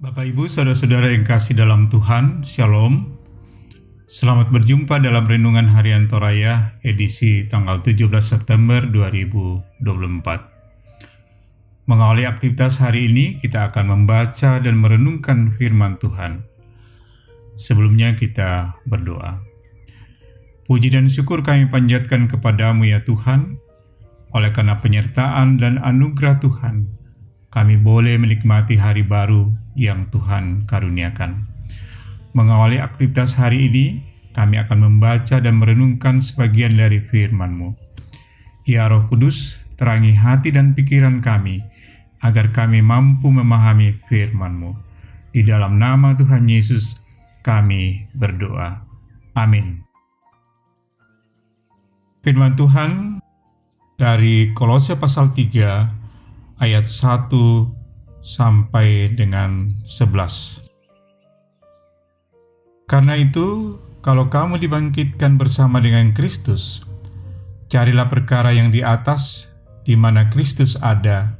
Bapak Ibu, saudara-saudara yang kasih dalam Tuhan, Shalom. Selamat berjumpa dalam Renungan Harian Toraya edisi tanggal 17 September 2024. Mengawali aktivitas hari ini, kita akan membaca dan merenungkan firman Tuhan. Sebelumnya kita berdoa. Puji dan syukur kami panjatkan kepadamu ya Tuhan, oleh karena penyertaan dan anugerah Tuhan, kami boleh menikmati hari baru yang Tuhan karuniakan. Mengawali aktivitas hari ini, kami akan membaca dan merenungkan sebagian dari firman-Mu. Ya Roh Kudus, terangi hati dan pikiran kami, agar kami mampu memahami firman-Mu. Di dalam nama Tuhan Yesus, kami berdoa. Amin. Firman Tuhan dari Kolose pasal 3, ayat 1 sampai dengan 11. Karena itu, kalau kamu dibangkitkan bersama dengan Kristus, carilah perkara yang di atas, di mana Kristus ada,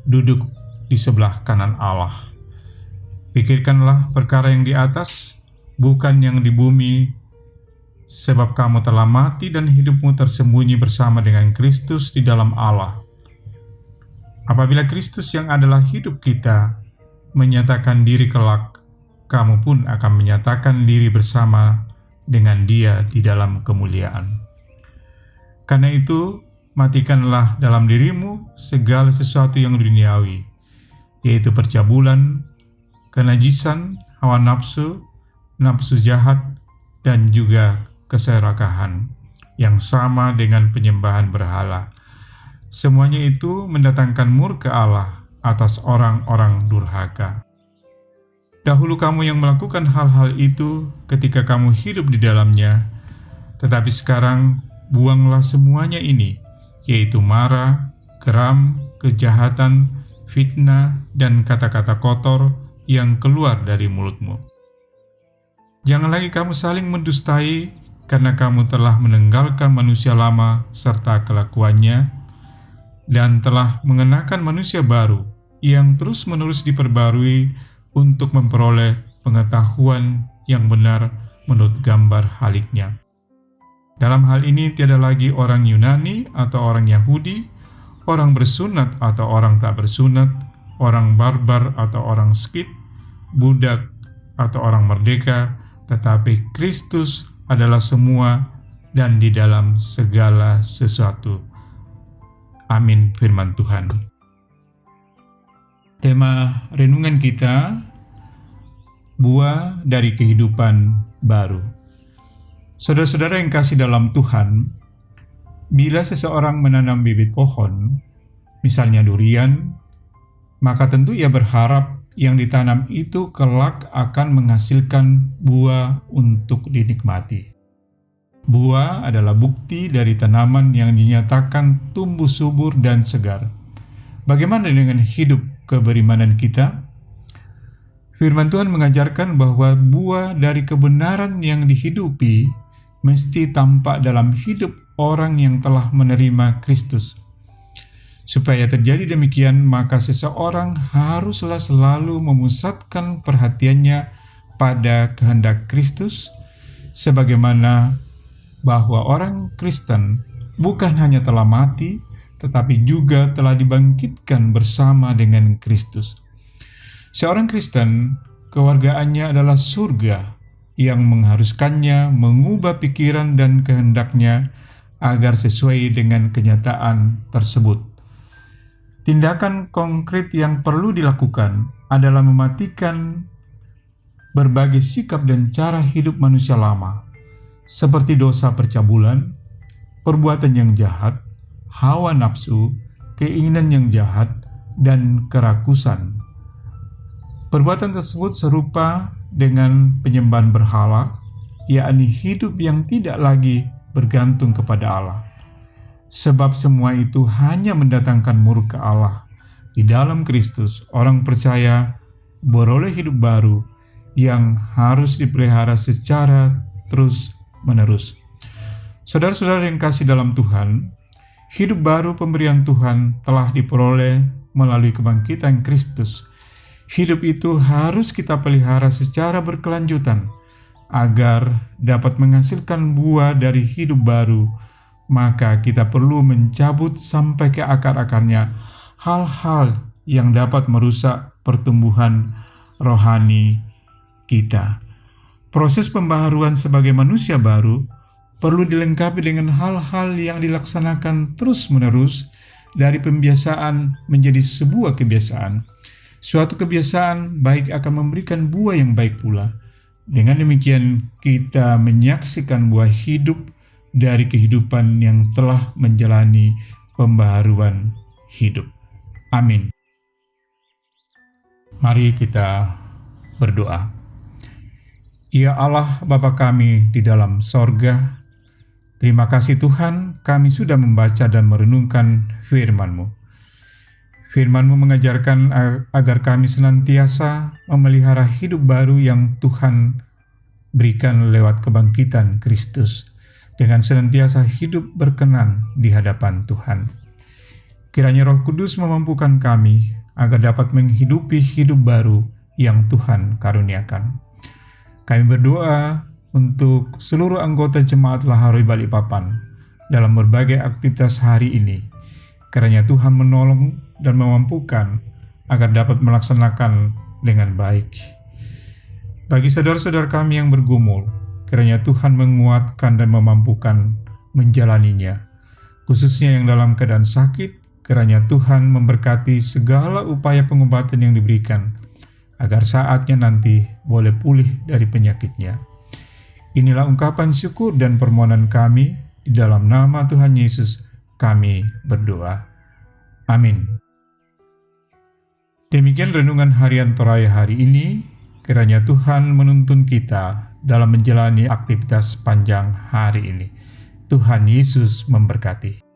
duduk di sebelah kanan Allah. Pikirkanlah perkara yang di atas, bukan yang di bumi, sebab kamu telah mati dan hidupmu tersembunyi bersama dengan Kristus di dalam Allah. Apabila Kristus yang adalah hidup kita menyatakan diri kelak, kamu pun akan menyatakan diri bersama dengan Dia di dalam kemuliaan. Karena itu, matikanlah dalam dirimu segala sesuatu yang duniawi, yaitu percabulan, kenajisan, hawa nafsu, nafsu jahat, dan juga keserakahan, yang sama dengan penyembahan berhala. Semuanya itu mendatangkan murka Allah atas orang-orang durhaka. Dahulu kamu yang melakukan hal-hal itu ketika kamu hidup di dalamnya, tetapi sekarang buanglah semuanya ini, yaitu marah, geram, kejahatan, fitnah, dan kata-kata kotor yang keluar dari mulutmu. Jangan lagi kamu saling mendustai, karena kamu telah meninggalkan manusia lama serta kelakuannya, dan telah mengenakan manusia baru yang terus-menerus diperbarui untuk memperoleh pengetahuan yang benar menurut gambar haliknya. Dalam hal ini tiada lagi orang Yunani atau orang Yahudi, orang bersunat atau orang tak bersunat, orang barbar atau orang Skit, budak atau orang merdeka, tetapi Kristus adalah semua dan di dalam segala sesuatu. Amin. Firman Tuhan. Tema renungan kita, buah dari kehidupan baru. Saudara-saudara yang kasih dalam Tuhan, bila seseorang menanam bibit pohon, misalnya durian, maka tentu ia berharap yang ditanam itu kelak akan menghasilkan buah untuk dinikmati. Buah adalah bukti dari tanaman yang dinyatakan tumbuh subur dan segar. Bagaimana dengan hidup keberimanan kita? Firman Tuhan mengajarkan bahwa buah dari kebenaran yang dihidupi mesti tampak dalam hidup orang yang telah menerima Kristus. Supaya terjadi demikian, maka seseorang haruslah selalu memusatkan perhatiannya pada kehendak Kristus, sebagaimana bahwa orang Kristen bukan hanya telah mati, tetapi juga telah dibangkitkan bersama dengan Kristus. Seorang Kristen, kewargaannya adalah surga yang mengharuskannya mengubah pikiran dan kehendaknya agar sesuai dengan kenyataan tersebut. Tindakan konkret yang perlu dilakukan adalah mematikan berbagai sikap dan cara hidup manusia lama, seperti dosa percabulan, perbuatan yang jahat, hawa nafsu, keinginan yang jahat, dan kerakusan. Perbuatan tersebut serupa dengan penyembahan berhala, yakni hidup yang tidak lagi bergantung kepada Allah. Sebab semua itu hanya mendatangkan murka Allah. Di dalam Kristus, orang percaya beroleh hidup baru yang harus dipelihara secara terus-menerus. Saudara-saudara yang kasih dalam Tuhan, hidup baru pemberian Tuhan telah diperoleh melalui kebangkitan Kristus Hidup itu harus kita pelihara secara berkelanjutan agar dapat menghasilkan buah dari hidup baru. Maka kita perlu mencabut sampai ke akar-akarnya hal-hal yang dapat merusak pertumbuhan rohani kita. Proses pembaharuan sebagai manusia baru perlu dilengkapi dengan hal-hal yang dilaksanakan terus-menerus dari pembiasaan menjadi sebuah kebiasaan. Suatu kebiasaan baik akan memberikan buah yang baik pula. Dengan demikian, kita menyaksikan buah hidup dari kehidupan yang telah menjalani pembaharuan hidup. Amin. Mari kita berdoa. Ya Allah Bapa kami di dalam sorga, terima kasih Tuhan, kami sudah membaca dan merenungkan firman-Mu. Firman-Mu mengajarkan agar kami senantiasa memelihara hidup baru yang Tuhan berikan lewat kebangkitan Kristus, dengan senantiasa hidup berkenan di hadapan Tuhan. Kiranya Roh Kudus memampukan kami agar dapat menghidupi hidup baru yang Tuhan karuniakan. Kami berdoa untuk seluruh anggota Jemaat Laharoi Balikpapan dalam berbagai aktivitas hari ini. Kiranya Tuhan menolong dan memampukan agar dapat melaksanakan dengan baik. Bagi saudara-saudara kami yang bergumul, kiranya Tuhan menguatkan dan memampukan menjalaninya. Khususnya yang dalam keadaan sakit, kiranya Tuhan memberkati segala upaya pengobatan yang diberikan, agar saatnya nanti boleh pulih dari penyakitnya. Inilah ungkapan syukur dan permohonan kami, di dalam nama Tuhan Yesus kami berdoa. Amin. Demikian renungan harian Toraya hari ini. Kiranya Tuhan menuntun kita dalam menjalani aktivitas panjang hari ini. Tuhan Yesus memberkati.